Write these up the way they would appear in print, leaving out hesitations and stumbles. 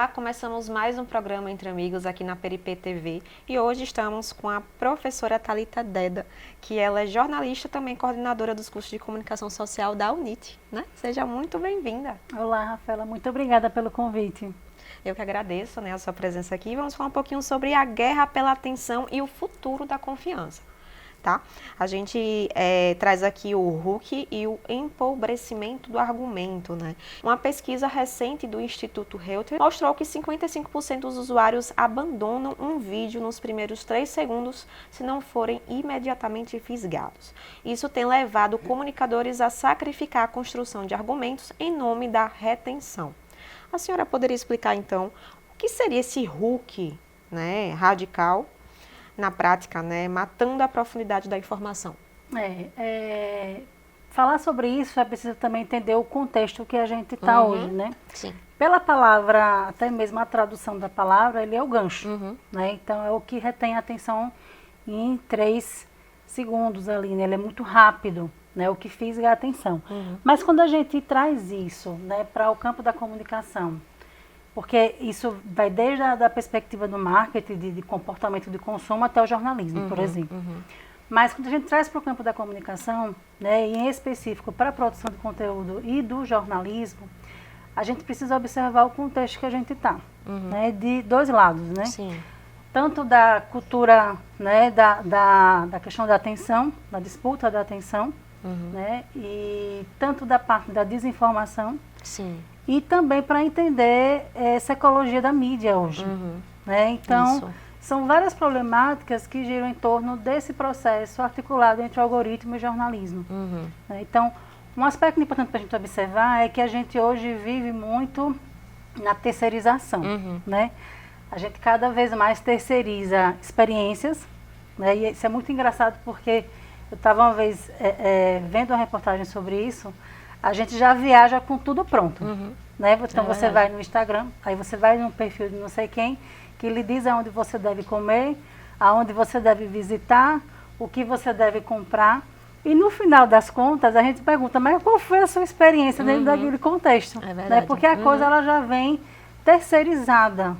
Olá, começamos mais um programa Entre Amigos aqui na Peripê TV e hoje estamos com a professora Thalita Deda, que ela é jornalista e também coordenadora dos cursos de comunicação social da UNIT, né? Seja muito bem-vinda. Olá, Rafaela, muito obrigada pelo convite. Eu que agradeço, né, a sua presença aqui. Vamos falar um pouquinho sobre a guerra pela atenção e o futuro da confiança. Tá? A gente traz aqui o RUC e o empobrecimento do argumento, né? Uma pesquisa recente do Instituto Reuters mostrou que 55% dos usuários abandonam um vídeo nos primeiros 3 segundos se não forem imediatamente fisgados. Isso tem levado comunicadores a sacrificar a construção de argumentos em nome da retenção. A senhora poderia explicar, então, o que seria esse RUC, né, radical, na prática, né, matando a profundidade da informação? Falar sobre isso é preciso também entender o contexto que a gente está hoje, né? Sim. Pela palavra, até mesmo a tradução da palavra, ele é o gancho, né? Então é o que retém a atenção em 3 segundos ali, né? Ele é muito rápido, né? O que fisga a atenção. Mas quando a gente traz isso, né, para o campo da comunicação, porque isso vai desde a perspectiva do marketing, de comportamento de consumo, até o jornalismo, por exemplo. Mas quando a gente traz para o campo da comunicação, né, e em específico para a produção de conteúdo e do jornalismo, a gente precisa observar o contexto que a gente está, né, de 2 lados, né? Sim. Tanto da cultura, né, da questão da atenção, da disputa da atenção, né, e tanto da parte da desinformação. Sim. E também para entender essa ecologia da mídia hoje. Né? Então, Isso. São várias problemáticas que giram em torno desse processo articulado entre algoritmo e jornalismo. Né? Então, um aspecto importante para a gente observar é que a gente hoje vive muito na terceirização. Né? A gente cada vez mais terceiriza experiências, né? E isso é muito engraçado porque eu estava uma vez vendo uma reportagem sobre isso. A gente já viaja com tudo pronto, né? Então você vai no Instagram, aí você vai no perfil de não sei quem, que lhe diz aonde você deve comer, aonde você deve visitar, o que você deve comprar. E no final das contas, a gente pergunta, mas qual foi a sua experiência dentro daquele contexto? É verdade. Né? Porque a coisa ela já vem terceirizada.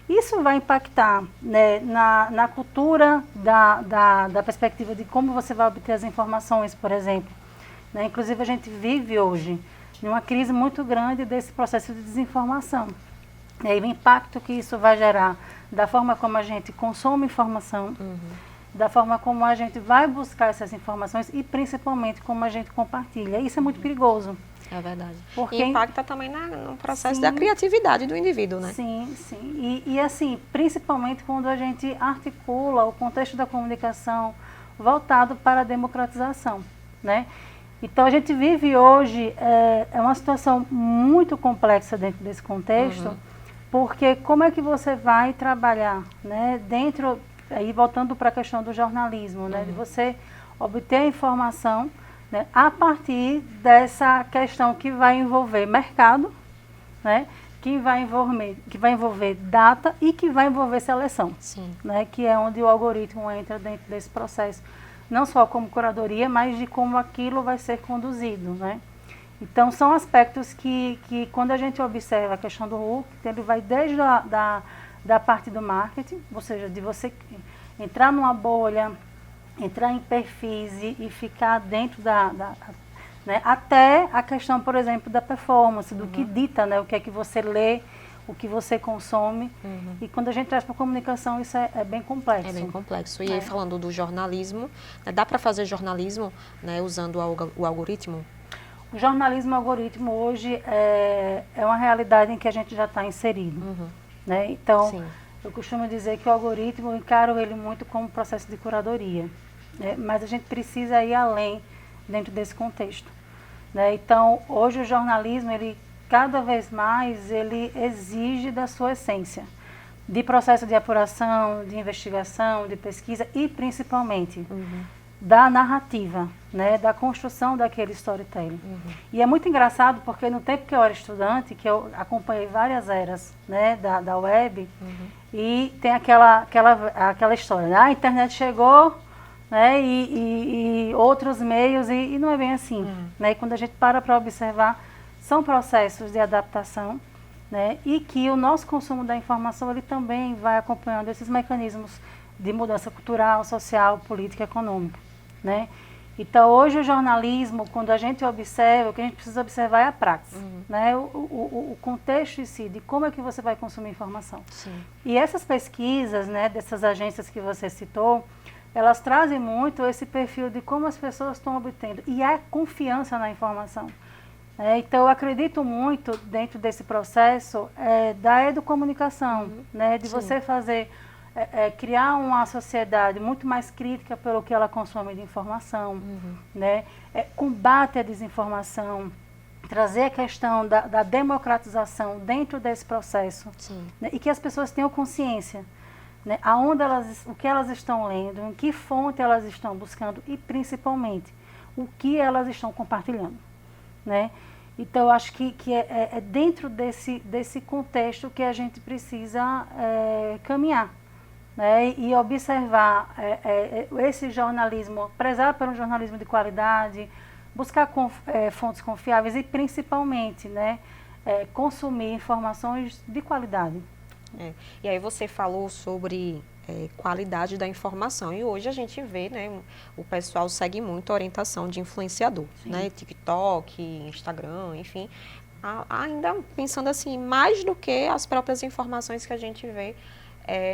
Isso vai impactar, né, na cultura da perspectiva de como você vai obter as informações, por exemplo. Né? Inclusive, a gente vive hoje numa crise muito grande desse processo de desinformação. E aí, o impacto que isso vai gerar da forma como a gente consome informação, da forma como a gente vai buscar essas informações e, principalmente, como a gente compartilha. Isso é muito perigoso. É verdade. Porque E impacta também no processo da criatividade do indivíduo, né? Sim, sim. E assim, principalmente quando a gente articula o contexto da comunicação voltado para a democratização, né? Então, a gente vive hoje uma situação muito complexa dentro desse contexto, porque como é que você vai trabalhar, né, dentro, aí voltando para a questão do jornalismo, né, de você obter a informação, né, a partir dessa questão que vai envolver mercado, né, que vai envolver data e que vai envolver seleção, né, que é onde o algoritmo entra dentro desse processo. Não só como curadoria, mas de como aquilo vai ser conduzido, né? Então, são aspectos que quando a gente observa a questão do RUC, ele vai desde da parte do marketing, ou seja, de você entrar numa bolha, entrar em perfis e ficar dentro né? Até a questão, por exemplo, da performance, do que dita, né? O que é que você lê, o que você consome. E quando a gente traz para a comunicação, isso é bem complexo. É bem complexo. E aí, falando do jornalismo, né, dá para fazer jornalismo, né, usando o algoritmo? O jornalismo algoritmo hoje é uma realidade em que a gente já está inserido. Né? Então, eu costumo dizer que o algoritmo, eu encaro ele muito como processo de curadoria. Né? Mas a gente precisa ir além dentro desse contexto. Né? Então, hoje o jornalismo, ele cada vez mais ele exige da sua essência, de processo de apuração, de investigação, de pesquisa e principalmente da narrativa, né, da construção daquele storytelling. E é muito engraçado porque no tempo que eu era estudante, que eu acompanhei várias eras, né, da web, e tem aquela história, né, a internet chegou, né, e outros meios, e não é bem assim. Né, e quando a gente para observar, são processos de adaptação né? E que o nosso consumo da informação ele também vai acompanhando esses mecanismos de mudança cultural, social, política e econômica, né? Então, hoje o jornalismo, quando a gente observa, o que a gente precisa observar é a praxis, né? O contexto em si, de como é que você vai consumir informação. Sim. E essas pesquisas, né, dessas agências que você citou, elas trazem muito esse perfil de como as pessoas estão obtendo e a confiança na informação. Então, eu acredito muito dentro desse processo da educomunicação, né, de Sim. você fazer, criar uma sociedade muito mais crítica pelo que ela consome de informação, né, combate à desinformação, trazer a questão da democratização dentro desse processo, né, e que as pessoas tenham consciência, né, o que elas estão lendo, em que fonte elas estão buscando e, principalmente, o que elas estão compartilhando, né? Então, eu acho que é dentro desse contexto que a gente precisa caminhar, né? E observar esse jornalismo, prezar por um jornalismo de qualidade, buscar fontes confiáveis e, principalmente, né, consumir informações de qualidade. E aí você falou sobre qualidade da informação e hoje a gente vê, né, o pessoal segue muito a orientação de influenciador, né, TikTok, Instagram, enfim, ainda pensando assim, mais do que as próprias informações que a gente vê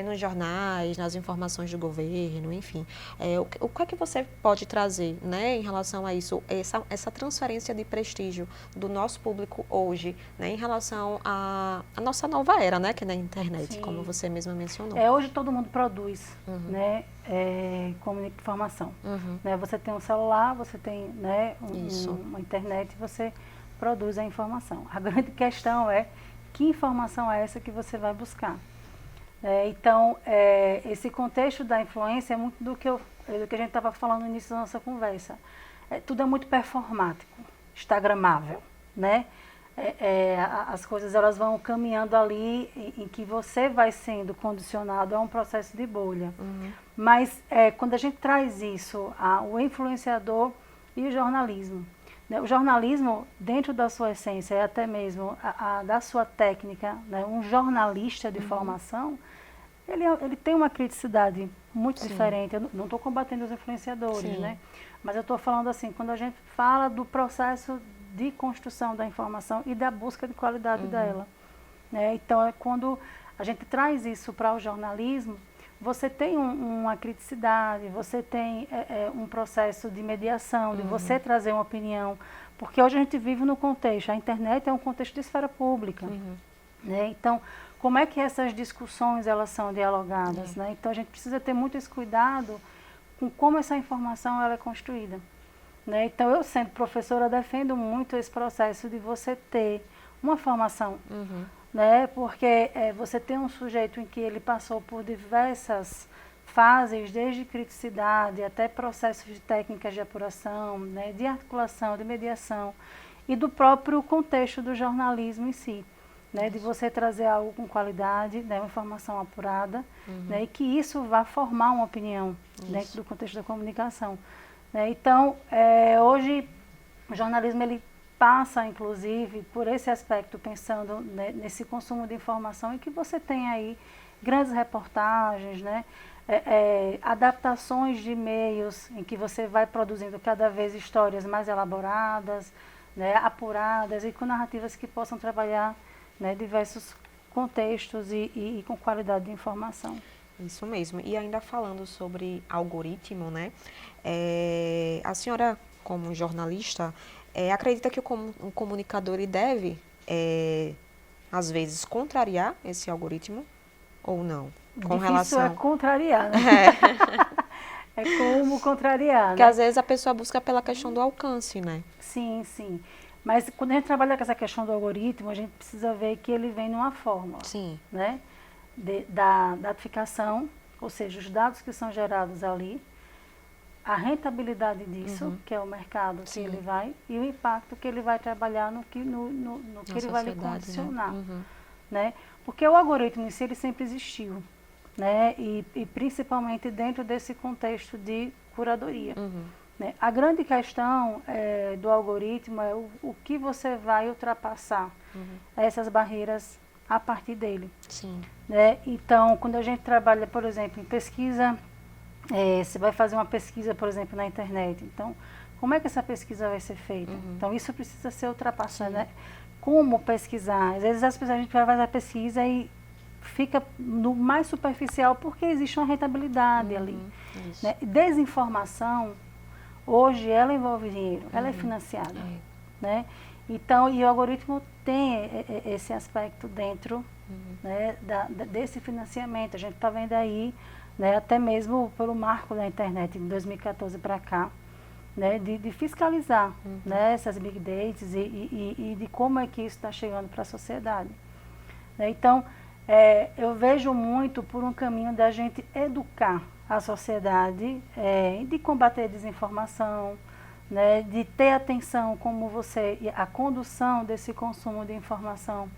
nos jornais, nas informações do governo, enfim. O que é que você pode trazer, né, em relação a isso, essa transferência de prestígio do nosso público hoje, né, em relação à nossa nova era, né, que é na internet, Sim. como você mesma mencionou. Hoje todo mundo produz, né, informação. Né, você tem um celular, você tem, né, uma internet, você produz a informação. A grande questão é que informação é essa que você vai buscar. Então, esse contexto da influência é muito do que a gente estava falando no início da nossa conversa. Tudo é muito performático, instagramável, né? As coisas elas vão caminhando ali em que você vai sendo condicionado a um processo de bolha. Mas quando a gente traz isso, o influenciador e o jornalismo, né? O jornalismo, dentro da sua essência e até mesmo da sua técnica, né? Um jornalista de formação, ele tem uma criticidade muito diferente. Eu não estou combatendo os influenciadores, né? Mas eu estou falando assim, quando a gente fala do processo de construção da informação e da busca de qualidade dela, né? Então, quando a gente traz isso para o jornalismo, você tem uma criticidade, você tem um processo de mediação, de você trazer uma opinião, porque hoje a gente vive no contexto, a internet é um contexto de esfera pública, né? Então, como é que essas discussões elas são dialogadas, né? Então, a gente precisa ter muito esse cuidado com como essa informação ela é construída, né? Então, eu sendo professora defendo muito esse processo de você ter uma formação, né? Porque você tem um sujeito em que ele passou por diversas fases, desde criticidade até processos de técnicas de apuração, né? De articulação, de mediação e do próprio contexto do jornalismo em si, né? De você trazer algo com qualidade, né? Uma informação apurada, né? E que isso vá formar uma opinião dentro do contexto da comunicação, né? Então, hoje o jornalismo ele passa, inclusive, por esse aspecto, pensando, né, nesse consumo de informação e que você tem aí grandes reportagens, né, adaptações de meios em que você vai produzindo cada vez histórias mais elaboradas, né, apuradas e com narrativas que possam trabalhar, né, diversos contextos e com qualidade de informação. Isso mesmo. E ainda falando sobre algoritmo, né, a senhora, como jornalista, acredita que o comunicador ele deve, às vezes, contrariar esse algoritmo ou não? Com Difícil é contrariar, né? É como contrariar, Porque né? às vezes a pessoa busca pela questão do alcance, né? Sim, sim. Mas quando a gente trabalha com essa questão do algoritmo, a gente precisa ver que ele vem numa fórmula, né? Da datificação, ou seja, os dados que são gerados ali, a rentabilidade disso, que é o mercado que ele vai, e o impacto que ele vai trabalhar no que ele vai lhe condicionar, né? Porque o algoritmo em si, ele sempre existiu, né? E principalmente dentro desse contexto de curadoria, né? A grande questão do algoritmo é o que você vai ultrapassar essas barreiras a partir dele. Sim. Né? Então, quando a gente trabalha, por exemplo, em pesquisa, você vai fazer uma pesquisa, por exemplo, na internet. Então, como é que essa pesquisa vai ser feita? Então, isso precisa ser ultrapassado, né? Como pesquisar? Às vezes a gente vai fazer a pesquisa e fica no mais superficial porque existe uma rentabilidade ali. Né? Desinformação, hoje, ela envolve dinheiro, ela é financiada. Né? Então, e o algoritmo tem esse aspecto dentro né, desse financiamento. A gente está vendo aí, né, até mesmo pelo marco da internet, de 2014 para cá, né, de fiscalizar né, essas big datas e de como é que isso está chegando para a sociedade. Né? Então, eu vejo muito por um caminho da gente educar a sociedade, de combater a desinformação, né, de ter atenção como a condução desse consumo de informação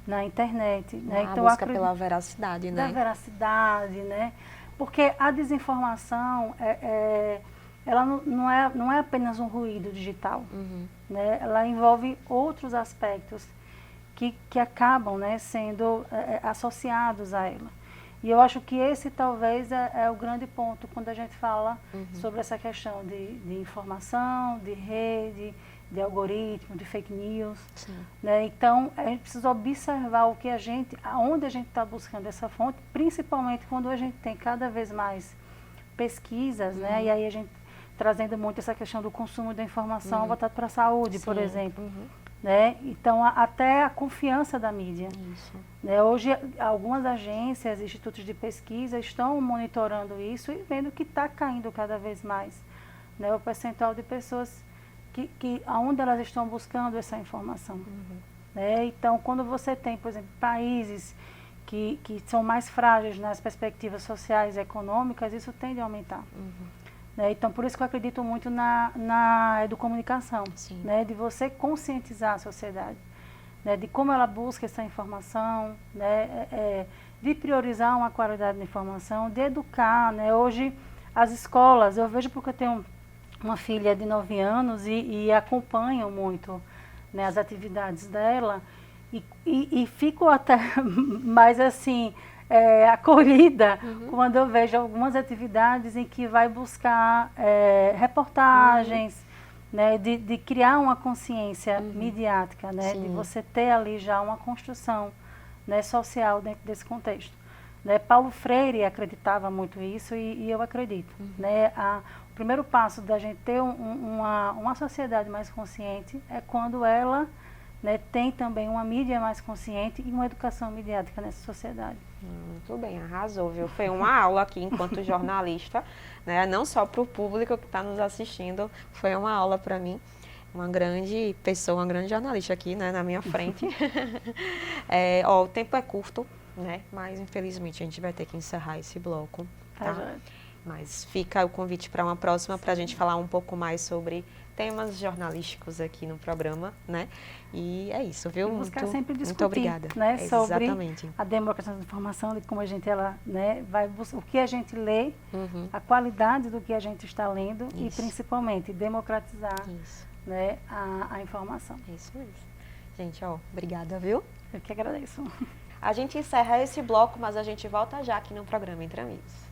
na internet. Né? Então, a busca pela veracidade, né? Da veracidade, né? Porque a desinformação, ela não é apenas um ruído digital, né? Ela envolve outros aspectos que acabam né, sendo associados a ela. E eu acho que esse talvez é o grande ponto quando a gente fala sobre essa questão de informação, de rede, de algoritmo, de fake news. Né? Então, a gente precisa observar aonde a gente está buscando essa fonte, principalmente quando a gente tem cada vez mais pesquisas, né? E aí a gente trazendo muito essa questão do consumo da informação voltado para a saúde, por exemplo. Né? Então, até a confiança da mídia. Né? Hoje, algumas agências, institutos de pesquisa estão monitorando isso e vendo que está caindo cada vez mais, né? O percentual de pessoas onde elas estão buscando essa informação. Né? Então, quando você tem, por exemplo, países que são mais frágeis nas perspectivas sociais e econômicas, isso tende a aumentar. Né? Então, por isso que eu acredito muito na educomunicação, né? De você conscientizar a sociedade, né? De como ela busca essa informação, né? De priorizar uma qualidade da informação, de educar. Né? Hoje, as escolas, eu vejo porque eu tenho uma filha de 9 anos e acompanho muito né, as atividades dela e fico até mais assim... acolhida quando eu vejo algumas atividades em que vai buscar reportagens, né, de criar uma consciência midiática, né, de você ter ali já uma construção né, social dentro desse contexto. Né, Paulo Freire acreditava muito isso e eu acredito. Né, o primeiro passo da gente ter uma sociedade mais consciente é quando ela né, tem também uma mídia mais consciente e uma educação midiática nessa sociedade. Muito bem, arrasou, viu? Foi uma aula aqui enquanto jornalista, né? Não só para o público que está nos assistindo, foi uma aula para mim. Uma grande pessoa, uma grande jornalista aqui né, na minha frente. O tempo é curto, né? Mas infelizmente a gente vai ter que encerrar esse bloco. Tá? Mas fica o convite para uma próxima para a gente falar um pouco mais sobre temas jornalísticos aqui no programa, né? E é isso, viu? Buscar sempre discutir, muito obrigada. Né, sobre exatamente. A democratização da informação, de como a gente né, vai buscar, o que a gente lê, a qualidade do que a gente está lendo e principalmente democratizar né, a informação. Isso mesmo. Gente, obrigada, viu? Eu que agradeço. A gente encerra esse bloco, mas a gente volta já aqui no programa Entre Amigos.